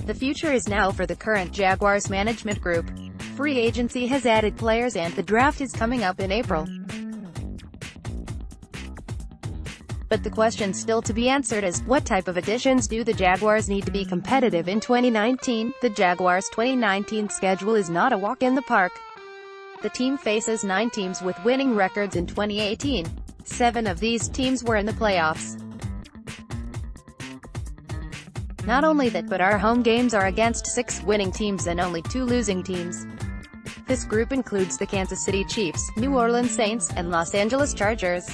The future is now for the current Jaguars management group. Free agency has added players and the draft is coming up in April. But the question still to be answered is, what type of additions do the Jaguars need to be competitive in 2019? The Jaguars' 2019 schedule is not a walk in the park. The team faces 9 teams with winning records in 2018. 7 of these teams were in the playoffs. Not only that, but our home games are against 6 winning teams and only 2 losing teams. This group includes the Kansas City Chiefs, New Orleans Saints, and Los Angeles Chargers.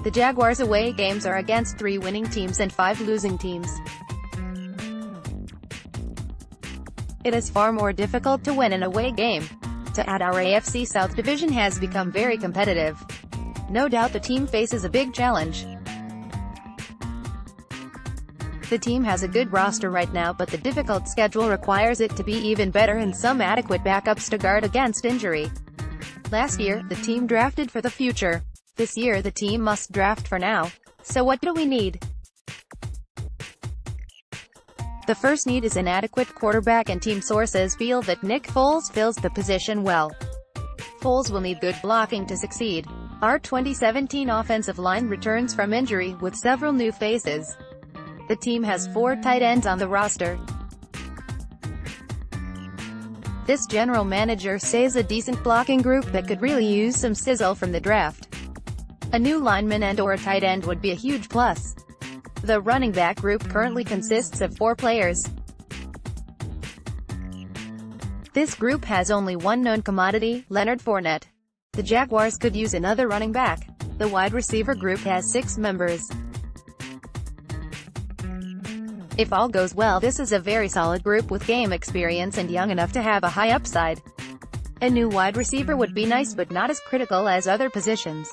The Jaguars' away games are against 3 winning teams and 5 losing teams. It is far more difficult to win an away game. To add, our AFC South division has become very competitive. No doubt the team faces a big challenge. The team has a good roster right now, but the difficult schedule requires it to be even better and some adequate backups to guard against injury. Last year, the team drafted for the future. This year the team must draft for now. So what do we need? The first need is an adequate quarterback, and team sources feel that Nick Foles fills the position well. Foles will need good blocking to succeed. Our 2017 offensive line returns from injury, with several new faces. The team has 4 tight ends on the roster. This general manager says a decent blocking group that could really use some sizzle from the draft. A new lineman and/or a tight end would be a huge plus. The running back group currently consists of 4 players. This group has only one known commodity, Leonard Fournette. The Jaguars could use another running back. The wide receiver group has 6 members. If all goes well, this is a very solid group with game experience and young enough to have a high upside. A new wide receiver would be nice, but not as critical as other positions.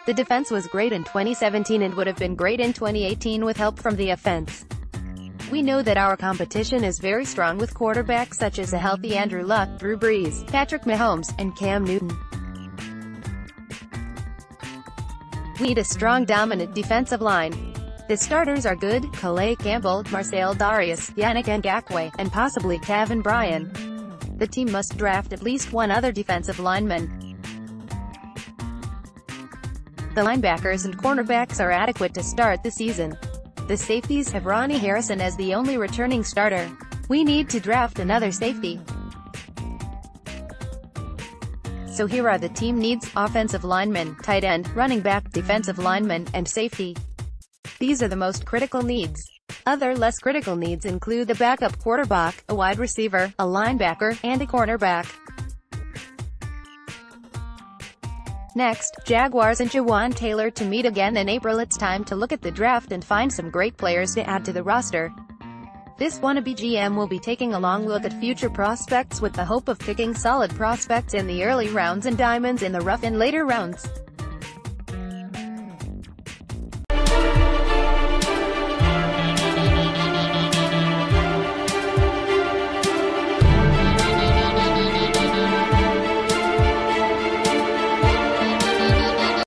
The defense was great in 2017 and would have been great in 2018 with help from the offense. We know that our competition is very strong with quarterbacks such as a healthy Andrew Luck, Drew Brees, Patrick Mahomes, and Cam Newton. We need a strong, dominant defensive line. The starters are good: Calais Campbell, Marcel Darius, Yannick Ngakoue, and possibly Kevin Bryan. The team must draft at least one other defensive lineman. The linebackers and cornerbacks are adequate to start the season. The safeties have Ronnie Harrison as the only returning starter. We need to draft another safety. So here are the team needs: offensive lineman, tight end, running back, defensive lineman, and safety. These are the most critical needs. Other less critical needs include the backup quarterback, a wide receiver, a linebacker, and a cornerback. Next, Jaguars and Jawan Taylor to meet again in April. It's time to look at the draft and find some great players to add to the roster. This wannabe GM will be taking a long look at future prospects with the hope of picking solid prospects in the early rounds and diamonds in the rough in later rounds.